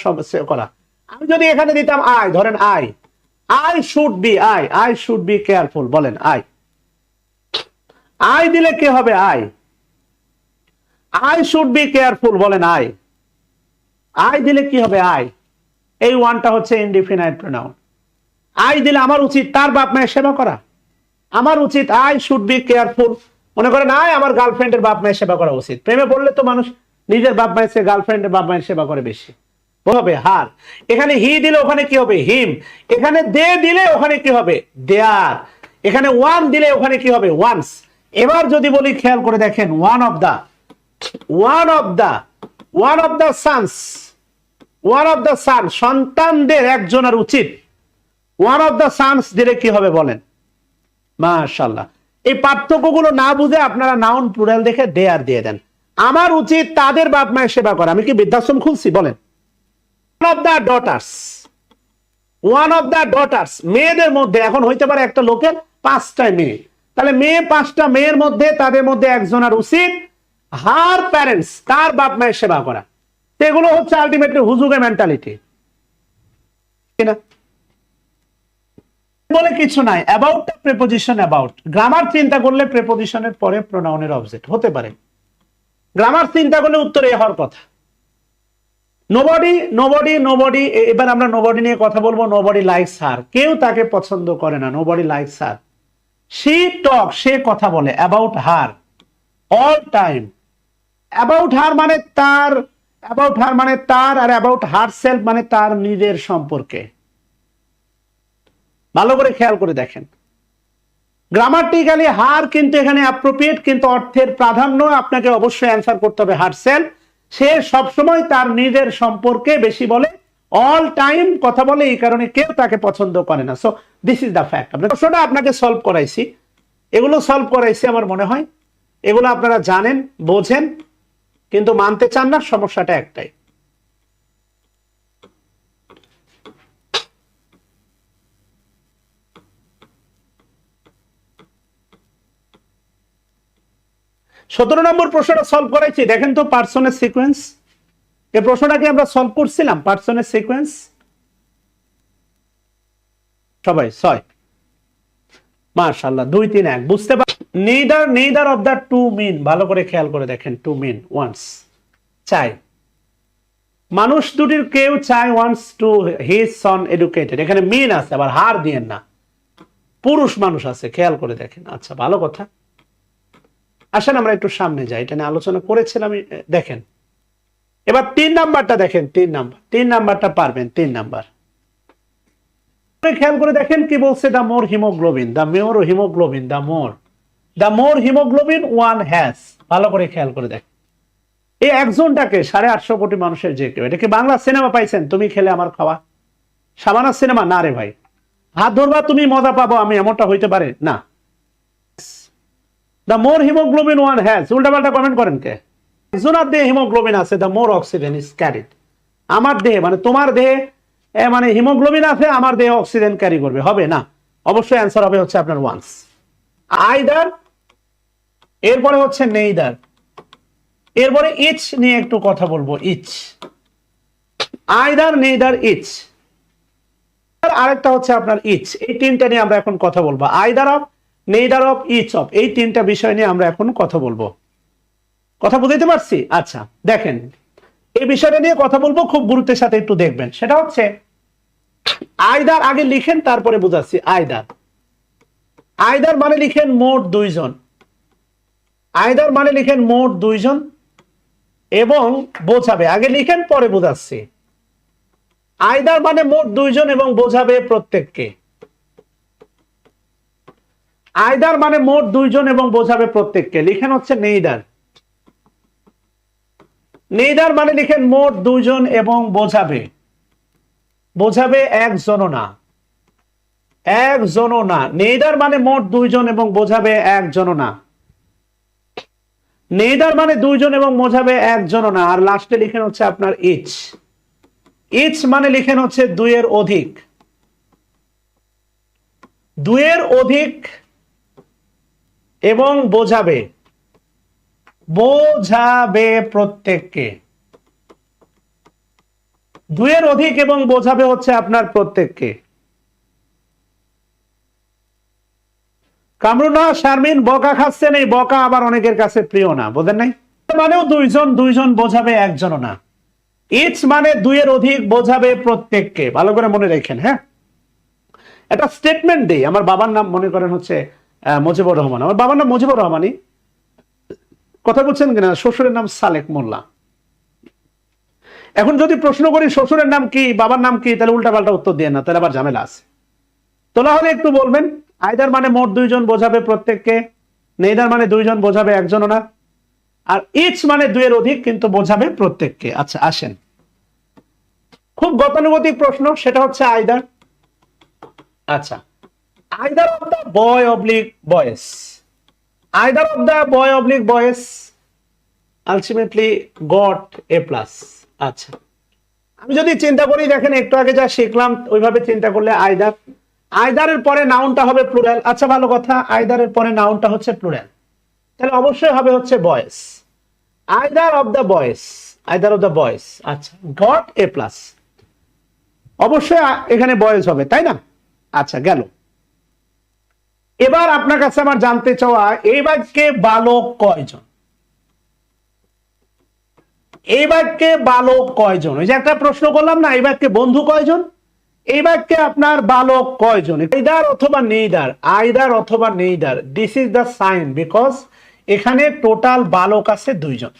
করা। আমি যদি এখানে দিতাম আই, ধরেন I should be, I should be careful, বলেন আই দিলে কি হবে? আই শুড বি কেয়ারফুল, বলেন আই দিলে কি হবে? এই ওয়ানটা হচ্ছে ইনডিফিনাইট প্রোনাউন। আই দিলে আমার উচিত তার বাপ মায়ের সেবা করা, আমার উচিত আই শুড বি কেয়ারফুল। মনে করেন আমার গার্লফ্রেন্ডের বাপ মায়ের সেবা করা উচিত। প্রেমে পড়লে তো মানুষ নিজের বাপ মায়ের চেয়ে গার্লফ্রেন্ডের বাপ মায়ের সেবা করে বেশি, হবে হার। এখানে হি দিলে ওখানে কি হবে? হিম। এখানে দে দিলে ওখানে কি হবে? দেয়ার। এখানে ওয়ান দিলে ওখানে কি হবে? ওয়ান্স। এবার যদি বলি, খেয়াল করে দেখেন, ওয়ান অফ দা সান, সন্তানদের একজনের উচিত। ওয়ান অফ দা সানস দিলে কি হবে বলেন? মাশাআল্লাহ। এই পার্থক্যগুলো না বুঝে আপনারা নাউন প্লুরাল দেখে দেয়ার দিয়ে দেন। আমার উচিত তাদের বাপ মায়ের সেবা করা। আমি কি বৃদ্ধাশ্রম খুলছি? বলেন। ওয়ান অফ দা ডটার্স, মেয়েদের মধ্যে, এখন হইতে পারে একটা লোকের 5টা মেয়ে, তাহলে 5টা মেয়ের মধ্যে তাদের মধ্যে একজনের উচিত হার প্যারেন্টস, তার বাপ মায়ের সেবা করা। এগুলো হচ্ছে আলটিমেটলি হুজুগে মেন্টালিটি, কিনা? বলে কিছু নাই। অ্যাবাউটটা প্রিপোজিশন, অ্যাবাউট। গ্রামার চিন্তা করলে প্রিপোজিশনের পরে প্রোনাউনের অবজেক্ট হতে পারে। গ্রামার চিন্তা করলে উত্তরে হওয়ার কথা। নোবডি, এবার আমরা নোবডি নিয়ে কথা বলবো। নোবডি লাইকস হার, কেউ তাকে পছন্দ করে না। Nobody likes her. শি টক, সে কথা বলে। About her all time. About her মানে তার, আর অ্যাবাউট হার সেলফ মানে তার নিজের সম্পর্কে। ভালো করে খেয়াল করে দেখেন, গ্রামাটিক্যালি হার কিন্তু এখানে অ্যাপ্রোপ্রিয়েট, কিন্তু অর্থের প্রাধান্য আপনাকে অবশ্যই অ্যান্সার করতে হবে হার সেলফ। সে সবসময় তার নিজের সম্পর্কে বেশি বলে, অল টাইম কথা বলে, এই কারণে কেউ তাকে পছন্দ করে না। So this is the fact. প্রশ্নটা আপনাকে সলভ করাইছি, এগুলো সলভ করাইছি আমার মনে হয় এগুলো আপনারা জানেন, বোঝেন, কিন্তু মানতে চান না। সমস্যাটা একটাই, সতেরো নম্বর প্রশ্নটা সলভ করাইছি। দেখেন তো পার্সনের সিকোয়েন্স, এই প্রশ্নটা কি আমরা সলভ করছিলাম? পার্সনের সিকোয়েন্স সবাই 6, মাশাআল্লাহ 2 3 1 বুঝতে পার। নেইদার অফ দ্য টু মিন, ভালো করে খেয়াল করে দেখেন। টু মিন ওয়ান্স, চাই। মানুষ দুটির কেউ চাই ones to his son educated. এখানে মিন আছে, আবার হার দিয়েন না, পুরুষ মানুষ আছে, খেয়াল করে দেখেন। আচ্ছা, ভালো কথা। আসেন আমরা একটু সামনে যাই, এটা নিয়ে আলোচনা করেছিলাম। দেখেন এবার 3 নাম্বারটা দেখেন। 3 নাম্বারটা পারবেন। 3 নাম্বার খেয়াল করে দেখেন কি বলছে? The more haemoglobin, the more haemoglobin one has. ভালো করে খেয়াল করে দেখেন, এই একজনটাকে 850 কোটি মানুষের যে কেউ। এটা কি বাংলা সিনেমা পাইছেন? তুমি খেলে আমার খাওয়া, সাবানা সিনেমা না রে ভাই। হাত ধরবা তুমি মজা পাবো আমি, এমনটা হইতে পারে না। The more haemoglobin one has, উল্টাপাল্টা কমেন্ট করেন কে? একজনের দেহে হিমোগ্লোবিন আছে, the more oxygen is carried. আমার দেহে মানে তোমার দেহে মানে হিমোগ্লোবিন আছে, আমার দেহে অক্সিজেন ক্যারি করবে, হবে না। অবশ্যই অ্যান্সার হবে হচ্ছে আপনার ওয়ান্স। আইদার, এরপরে হচ্ছে নেইদার, এরপরে ইচ নিয়ে একটু কথা বলবো। Each, either, neither, each. আরেকটা হচ্ছে আপনার ইচ। এই 3টা নিয়ে আমরা এখন কথা বলবো। Either of, neither of, each of, এই 3টা বিষয় নিয়ে আমরা এখন কথা বলবো। কথা বুঝতে পারছি? আচ্ছা দেখেন, এই বিষয়টা নিয়ে কথা বলবো, খুব গুরুত্বের সাথে একটু দেখবেন। সেটা হচ্ছে আইদার আগে লিখেন, তারপরে বুঝাচ্ছি। আইদার মানে লিখেন মোট 2 জন। আইদার মানে লিখেন মোট 2 জন এবং বোঝাবে, আগে লিখেন পরে বুঝাচ্ছি। আইদার মানে মোট 2 জন এবং বোঝাবে প্রত্যেককে। আইদার মানে মোট 2 জন এবং বোঝাবে প্রত্যেককে। লিখেন হচ্ছে নেইদার। নেইদার মানে লিখেন মোট 2 জন এবং বোঝাবে, একজনও না, একজনও না। নেইদার মানে মোট 2 জন এবং বোঝাবে একজনও না। নেইদার মানে 2 জন এবং বোঝাবে একজনও না। আর লাস্টে লিখেন হচ্ছে আপনার ইচ। ইচ মানে লিখেন হচ্ছে 2 এর অধিক। 2 এর অধিক এবং বোঝাবে, বোঝাবে প্রত্যেককে। দুইয়ের অধিক এবং বোঝাবে হচ্ছে আপনার প্রত্যেককে। কামরুনা শারমিন বকা খাচ্ছেন, এই বকা আবার অনেকের কাছে প্রিয় না, বোঝেন নাই? মানেও দুইজন, দুইজন বোঝাবে একজনও না। ইচ মানে দুইয়ের অধিক বোঝাবে প্রত্যেককে, ভালো করে মনে রাখেন। হ্যাঁ, একটা স্টেটমেন্ট দেই। আমার বাবার নাম মনে করেন হচ্ছে মুজিবুর রহমান, আমার বাবার নাম মুজিবুর রহমানই, কথা বলছেন কিনা? শ্বশুরের নাম সালেক মোল্লা। এখন যদি প্রশ্ন করি শ্বশুরের নাম কি, বাবার নাম কি, তাহলে উল্টা পাল্টা উত্তর দিয়ে না, তাহলে আবার ঝামেলা আছে। তোলা হলে একটু বলবেন। আইদার মানে মোট দুইজন বোঝাবে প্রত্যেককে, নেইদার মানে দুইজন বোঝাবে একজনও না, আর ইচ মানে দুইয়ের অধিক কিন্তু বোঝাবে প্রত্যেককে। আচ্ছা আসেন, খুব গতানুগতিক প্রশ্ন, সেটা হচ্ছে আইদার। আচ্ছা, either of the boy oblique boys, either of the boy oblique boys ultimately got A plus. আচ্ছা, আমি যদি চিন্তা করি, দেখেন একটু আগে যা শিখলাম ওইভাবে চিন্তা করলে আইদার, আইদারের পরে নাউনটা হবে প্লুরাল। আচ্ছা ভালো কথা, আইদারের পরে নাউনটা হচ্ছে প্লুরাল, তাহলে অবশ্যই হবে হচ্ছে বয়েস। আইদার অফ দ্য বয়েস, আইদার অফ দ্য বয়েস। আচ্ছা, গট এ প্লাস, অবশ্যই এখানে বয়েস হবে, তাই না? আচ্ছা গেল। এবার আপনার কাছে আমার জানতে চাওয়া, এই বাক্যে বালক কয়জন? এই বাক্যে বালক কয়জন? ওই যে একটা প্রশ্ন করলাম না, এই বাক্যে বন্ধু কয়জন, এই বাক্যে আপনার বালক কয়জন? আইদার অথবা নেইদার, আইদার অথবা neither, this is the sign, because এখানে টোটাল বালক আছে দুইজন,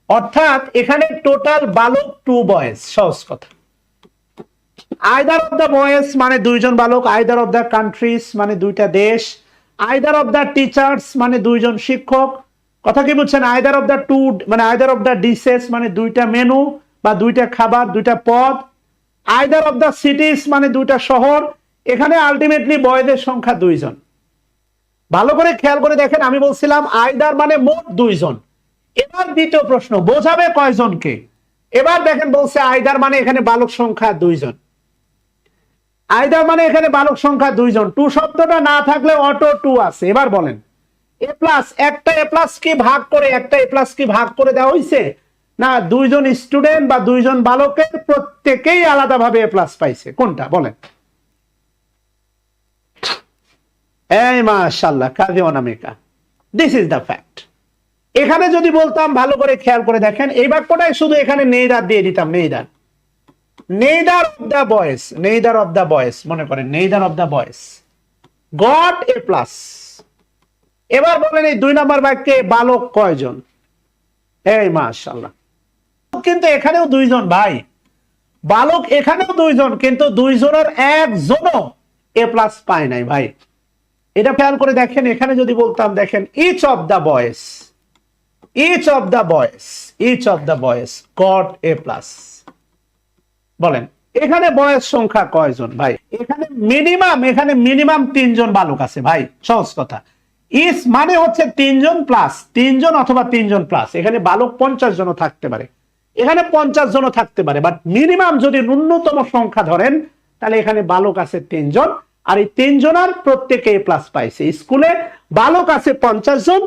অর্থাৎ এখানে টোটাল বালক টু বয়েজ। সহজ কথা, আইদার অফ দ্য বয়েজ মানে দুইজন বালক, আইদার অফ দ্য কান্ট্রিজ মানে দুইটা দেশ, আইদার অফ দ্য টিচার্স মানে দুইজন শিক্ষক। কথা কি বুঝছেন? আইদার অফ দ্য টু মানে আইদার অফ দ্য ডিশেস মানে দুইটা মেনু বা দুইটা খাবার, দুইটা পদ। আইদার অফ দ্য সিটিস মানে দুইটা শহর। এখানে আলটিমেটলি বয়েজের সংখ্যা দুইজন। ভালো করে খেয়াল করে দেখেন, আমি বলছিলাম আইদার মানে মোট দুইজন। এবার দ্বিতীয় প্রশ্ন, বোঝাবে কয়জনকে? এবার দেখেন বলছে আইদার মানে এখানে বালক সংখ্যা দুইজন, আইদার মানে এখানে বালক সংখ্যা দুইজন। টু শব্দটা না থাকলে অটো টু আছে। এবার বলেন এ প্লাস, একটা এ প্লাস কি ভাগ করে, একটা এ প্লাস কি ভাগ করে দেওয়া হয়েছে না? দুইজন স্টুডেন্ট বা দুইজন বালকের প্রত্যেকেই আলাদাভাবে এ প্লাস পাইছে, কোনটা বলেন? এই মাশাআল্লাহ, কাজী অনামিকা, দিস ইজ দ্য ফ্যাক্ট। এখানে যদি বলতাম, ভালো করে খেয়াল করে দেখেন, এই বাক্যটাই শুধু এখানে নেইদার দিয়ে দিতাম, নেইদার, নেইদার অফ দ্য বয়েস, নেইদার অফ দ্য বয়েস, মনে করেন neither of the boys got A plus. এবার বলেন এই দুই নম্বর বাক্যে বালক কয়জন? এই মাশাআল্লাহ, কিন্তু এখানেও দুইজন ভাই, বালক এখানেও দুইজন, কিন্তু দুইজনের একজনও এ প্লাস পায় নাই ভাই। এটা খেয়াল করে দেখেন, এখানে যদি বলতাম, দেখেন each of the boys, each of the boys, each of the boys got A plus. বলেন এখানে বয়েস সংখ্যা কয়জন ভাই? এখানে মিনিমাম তিনজন বালক আছে ভাই। সহজ কথা, ইস মানে হচ্ছে তিনজন প্লাস, তিনজন অথবা তিনজন প্লাস। এখানে বালক 50 জনও থাকতে পারে, এখানে 50 জনও থাকতে পারে, বাট মিনিমাম যদি ন্যূনতম সংখ্যা ধরেন, তাহলে এখানে বালক আছে তিনজন, আর এই তিনজনের প্রত্যেকে এ প্লাস পাইছে। স্কুলে বালক আছে 50 জন,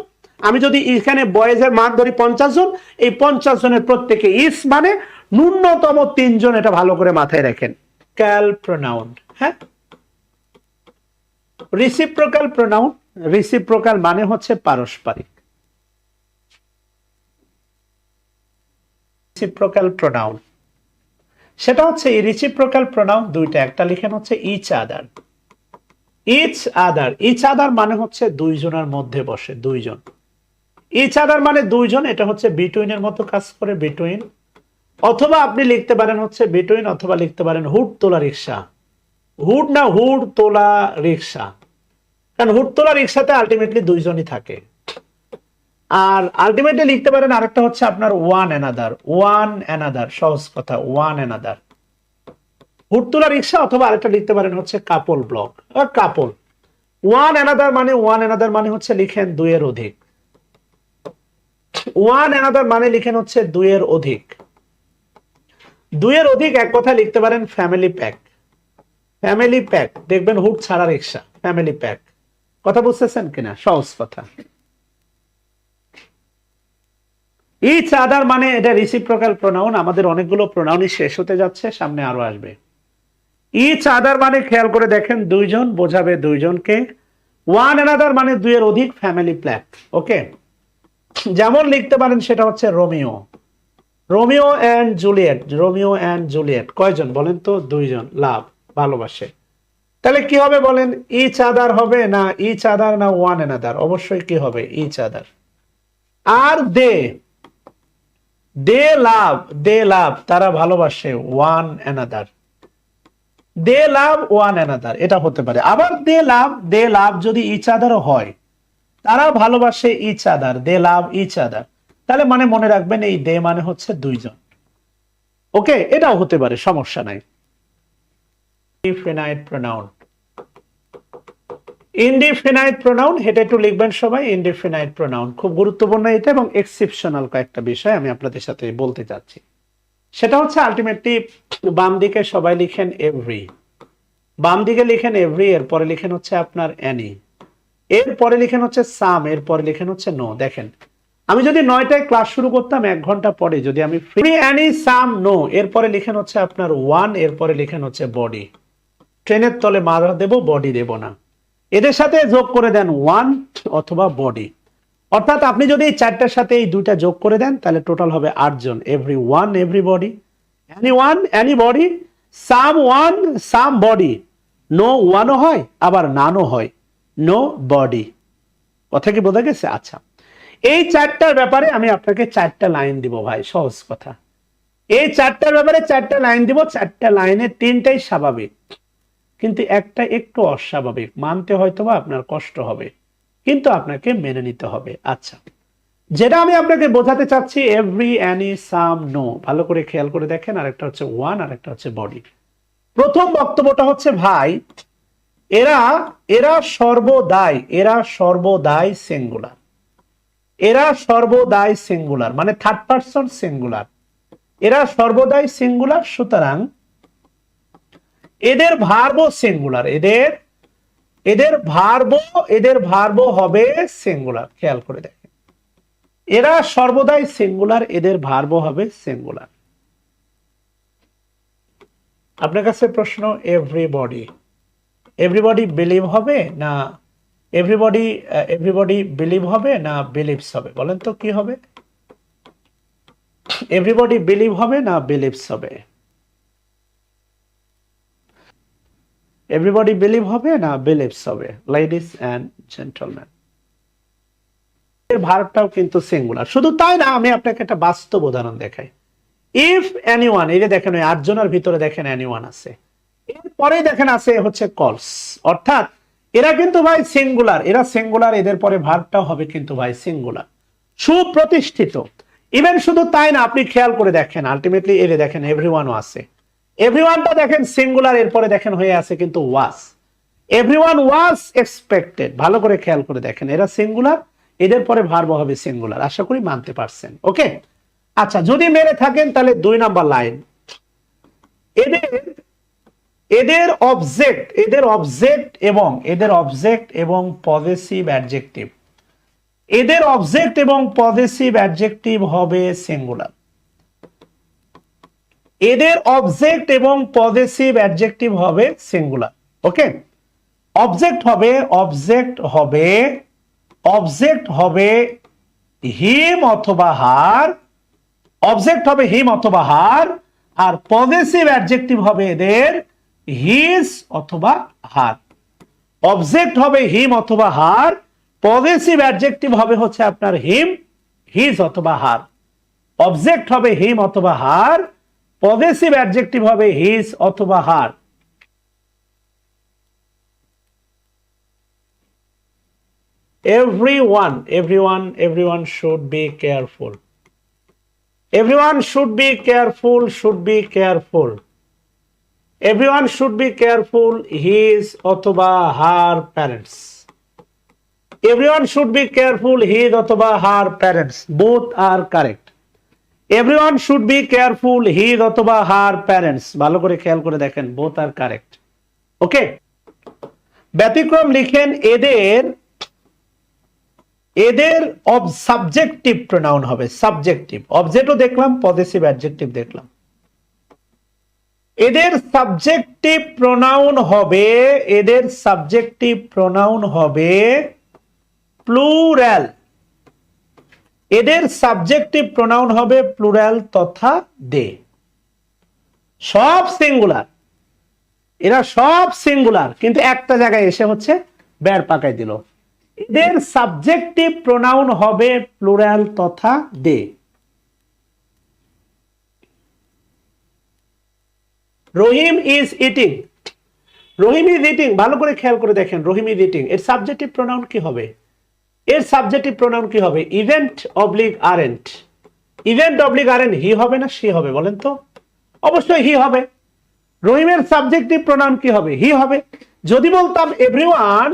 আমি যদি এখানে বয়েজের মান ধরি 50 জন, এই 50 জনের প্রত্যেকে ইস মানে ন্যূনতম তিনজন। এটা ভালো করে মাথায় রাখেন। ক্যাল প্রোনাউন, হ্যাঁ, রিসিপ্রোকাল প্রোনাউন, রিসিপ্রোকাল মানে হচ্ছে পারস্পরিক। রিসিপ্রোকাল প্রোনাউন সেটা হচ্ছে এই রিসিপ্রোকাল প্রোনাউন দুইটা, একটা লিখেন হচ্ছে each other, each other, each other মানে হচ্ছে দুইজনের মধ্যে বসে, দুইজন। ইচ আদার মানে দুইজন, এটা হচ্ছে বিটুইনের মতো কাজ করে, বিটুইন। অথবা আপনি লিখতে পারেন হচ্ছে বিটুইন, অথবা লিখতে পারেন হুড তোলা রিক্সা, হুড না হুড তোলা রিক্সা, কারণ হুড তোলা রিক্সাতে আলটিমেটলি দুইজনই থাকে। আর আলটিমেটলি লিখতে পারেন আরেকটা হচ্ছে আপনার ওয়ান অ্যানাদার, ওয়ান অ্যানাদার, সহজ কথা ওয়ান অ্যানাদার, হুড তোলা রিক্সা। অথবা আরেকটা লিখতে পারেন হচ্ছে কাপল ব্লক, কাপল। ওয়ান অ্যানাদার মানে হচ্ছে লিখেন দুইয়ের অধিক, ওয়ান অ্যানাদার মানে লিখেন হচ্ছে দুইয়ের অধিক। দুইয়ের অধিক এক কথা লিখতে পারেন ফ্যামিলি প্যাক, ফ্যামিলি প্যাক। দেখবেন হুড ছাড়া রিক্সা, ফ্যামিলি প্যাক। কথা বুঝতেছেন কিনা? সহজ কথা। ইচ আদার মানে এটা রিসিপ্রোকাল প্রোনাউন। আমাদের অনেকগুলো প্রোনাউনই শেষ হতে যাচ্ছে, সামনে আরো আসবে। ইচ আদার মানে খেয়াল করে দেখেন দুইজন বোঝাবে দুইজনকে। ওয়ান অ্যানাদার মানে দুইয়ের অধিক, ফ্যামিলি প্ল্যাট। ওকে, যেমন লিখতে পারেন সেটা হচ্ছে Romeo, Romeo and Juliet, Romeo and Juliet কয়জন বলেন তো? দুইজন, লাভ, ভালোবাসে। তাহলে কি হবে বলেন? ইচ আদার হবে না ইচ আদার না ওয়ান অ্যানাদার? অবশ্যই কি হবে? Each other. আর দে, দে লাভ, দে লাভ তারা ভালোবাসে ওয়ান অ্যানাদার, দে লাভ ওয়ান অ্যানাদার এটা হতে পারে। আবার দে লাভ যদি ইচ আদারও হয়, তারা ভালোবাসে ইচ আদার, দে লাভ ইচ আদার, তাহলে মানে মনে রাখবেন এই দে মানে হচ্ছে দুইজন। ওকে, এটাও হতে পারে, সমস্যা নাই। ইনডিফিনাইট প্রোনাউন, ইনডিফিনাইট প্রোনাউন এটা একটু লিখবেন সবাই। ইনডিফিনাইট প্রোনাউন খুব গুরুত্বপূর্ণ এটা, এবং এক্সেপশনাল কয়েকটা বিষয় আমি আপনাদের সাথে বলতে চাচ্ছি। সেটা হচ্ছে আলটিমেটলি বাম দিকে সবাই লিখেন এভরি, বাম দিকে লিখেন এভরি, এরপরে লিখেন হচ্ছে আপনার অ্যানি, এরপরে লিখেন হচ্ছে সাম, এরপরে লিখেন হচ্ছে নো। দেখেন আমি যদি 9টায় ক্লাস শুরু করতাম, 1 ঘন্টা পরে যদি আমি ফ্রি, অ্যানি, সাম, নো, এরপরে লিখেন হচ্ছে আপনার ওয়ান, এরপরে লিখেন হচ্ছে বডি। ট্রেনের তলে মারা দেব, বডি দেব না। এদের সাথে যোগ করে দেন ওয়ান অথবা বডি, অর্থাৎ আপনি যদি এই 4টার সাথে এই 2টা যোগ করে দেন তাহলে টোটাল হবে 8 জন। Every one, everybody, any one, anybody, some one, some body, no ওয়ানও হয় আবার নানও হয়, নো বডি। কথা কি বোঝা গেছে? আচ্ছা, এই 4টার ব্যাপারে আমি আপনাকে 4টা লাইন দিব ভাই, সহজ কথা। এই 4টার ব্যাপারে 4টা লাইন দিব, 4টা লাইনে 3টাই স্বাভাবিক, কিন্তু একটা একটু অস্বাভাবিক। মানতে হয়তোবা আপনার কষ্ট হবে, কিন্তু আপনাকে মেনে নিতে হবে। আচ্ছা, যেটা আমি আপনাকে বোঝাতে চাচ্ছি এভরি, অ্যানি, সাম, নো, ভালো করে খেয়াল করে দেখেন। আরেকটা হচ্ছে ওয়ান, আরেকটা হচ্ছে বডি। প্রথম বক্তব্যটা হচ্ছে ভাই এরা এরা সর্বদাই, এরা সর্বদাই সিঙ্গুলার, এরা সর্বদাই সিঙ্গুলার মানে থার্ড পারসন সিঙ্গুলার, এরা সর্বদাই সিঙ্গুলার। সুতরাং এদের ভার্বও সিঙ্গুলার, এদের ভার্বও হবে সিঙ্গুলার। খেয়াল করে দেখেন, এরা সর্বদাই সিঙ্গুলার, এদের ভার্বও হবে সিঙ্গুলার। আপনার কাছে প্রশ্ন, এভরিবডি, এভরিবডি বিলিভ হবে না এভরিবডি বিলিভ হবে না বিলিভস হবে? বলেন তো কি হবে? এভরিবডি বিলিভ হবে না বিলিভস হবে? এভরিবডি বিলিভ হবে না বিলিভস হবে? লেডিস এন্ড জেন্টলম্যান, এর ভার্বটাও কিন্তু সিঙ্গুলার। শুধু তাই না, আমি আপনাকে একটা বাস্তব উদাহরণ দেখাই। ইফ এনিওয়ান, এই যে দেখেন ওই 8 জনের ভিতরে দেখেন এনিওয়ান আছে, এরপরে দেখেন আছে হচ্ছে কলস, অর্থাৎ এরা কিন্তু ভাই সিঙ্গুলার, এরা সিঙ্গুলার, এদের পরে ভার্বটাও হবে কিন্তু ভাই সিঙ্গুলার, সুপ্রতিষ্ঠিত। ইভেন শুধু তাই না, আপনি খেয়াল করে দেখেন আলটিমেটলি এর দেখেন এভরিওয়ানও আছে, এভরিওয়ানটা দেখেন সিঙ্গুলার, এরপরে দেখেন হয়ে আছে কিন্তু ওয়াজ, এভরিওয়ান ওয়াজ এক্সপেক্টেড। ভালো করে খেয়াল করে দেখেন, এরা সিঙ্গুলার, এদের পরে ভার্ব হবে সিঙ্গুলার। আশা করি মানতে পারছেন। ওকে, আচ্ছা, যদি মেনে থাকেন তাহলে 2 নাম্বার লাইন, এদের অবজেক্ট এবং পজেসিভ অ্যাডজেক্টিভ, এদের অবজেক্ট এবং পজেসিভ অ্যাডজেক্টিভ হবে সিঙ্গুলার, এদের অবজেক্ট এবং পজেসিভ অ্যাডজেক্টিভ হবে সিঙ্গুলার। ওকে, অবজেক্ট হবে হিম অথবা হার, অবজেক্ট হবে হিম অথবা হার, আর পজেসিভ অ্যাডজেক্টিভ হবে এদের হিজ অথবা হার। অবজেক্ট হবে হিম অথবা হার, পজেসিভ অ্যাডজেক্টিভ হবে হচ্ছে আপনার হিম, হিজ অথবা হার। অবজেক্ট হবে হিম অথবা হার, পজেসিভ অ্যাডজেক্টিভ হবে হিজ অথবা হার। everyone should be careful, everyone should be careful, everyone should be careful his অথবা her parents, everyone should be careful his অথবা her parents, both are correct. everyone should be careful his অথবা her parents, ভালো করে খেয়াল করে দেখেন, both are correct. ওকে, ব্যতিক্রম লিখেন এদের সাবজেক্টিভ প্রোনাউন হবে, সাবজেক্টিভ। অবজেক্টও দেখলাম, পজেসিভ অ্যাডজেক্টিভ দেখলাম। এদের সাবজেক্টিভ প্রোনাউন হবে, এদের সাবজেক্টিভ প্রোনাউন হবে প্লুরাল। এদের সাবজেক্টিভ প্রোনাউন হবে প্লুরাল তথা দে। সব সিঙ্গুলার, এরা সব সিঙ্গুলার, কিন্তু একটা জায়গায় এসে হচ্ছে বের পাকাই দিল। এদের সাবজেক্টিভ প্রোনাউন হবে প্লুরাল তথা they. Rahim is eating, Rahim is eating, ভালো করে খেয়াল করে দেখেন, রহিম ইজ ইটিং এর সাবজেক্টিভ প্রোনাউন কি হবে? এর সাবজেক্টিভ প্রোনাউন কি হবে? Event oblique aren't. Event oblique aren't he হবে না সি হবে বলেন তো? অবশ্যই হি হবে। রহিমের সাবজেক্টিভ প্রোনাউন কি হবে? হি হবে। যদি বলতাম everyone,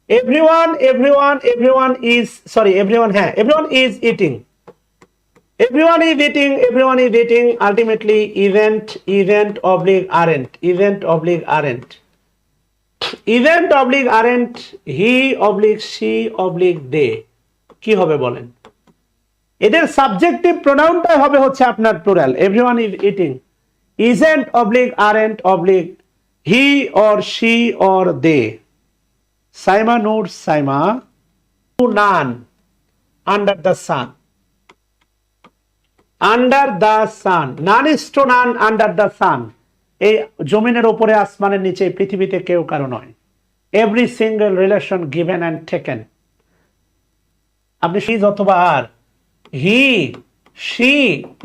everyone everyone everyone is, sorry everyone, হ্যাঁ everyone is eating, everyone is eating, everyone is eating, ultimately event oblique aren't, event oblique aren't, event oblique aren't, he oblique she oblique they, কি হবে বলেন? এদের সাবজেক্টিভ প্রোনাউনটাই হবে হচ্ছে আপনার plural. everyone is eating, isn't oblique aren't oblique he or she or they, Saima Noor Saima, none, under the sun, under the San, naan is to none under the সান। এই জমিনের উপরে আসমানের নিচে পৃথিবীতে কেউ কারো নয়। Every single relation given and taken. আপনি সি অথবা আর, হি সি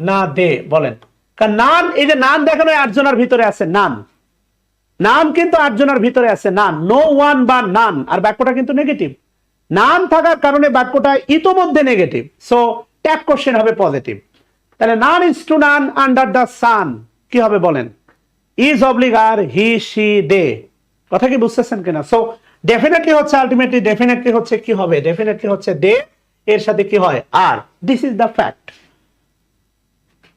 না দে বলেন, কারণ নান, এই যে নান দেখানো আটজনের ভিতরে আছে, নান, নান কিন্তু আটজনের ভিতরে আছে, নান, নো ওয়ান বা নান। আর বাক্যটা কিন্তু নেগেটিভ, নান থাকার কারণে বাক্যটা ইতোমধ্যে নেগেটিভ, সো ট্যাগ কোশ্চেন হবে পজিটিভ। তাহলে none is to none under the sun কি হবে বলেন? Is oblique are, he she they. কথা কি বুঝতেছেন কিনা? সো ডেফিনেটলি হচ্ছে, আলটিমেটলি ডেফিনেটলি হচ্ছে কি হবে? ডেফিনেটলি হচ্ছে দে, এর সাথে কি হয় are. This is the fact.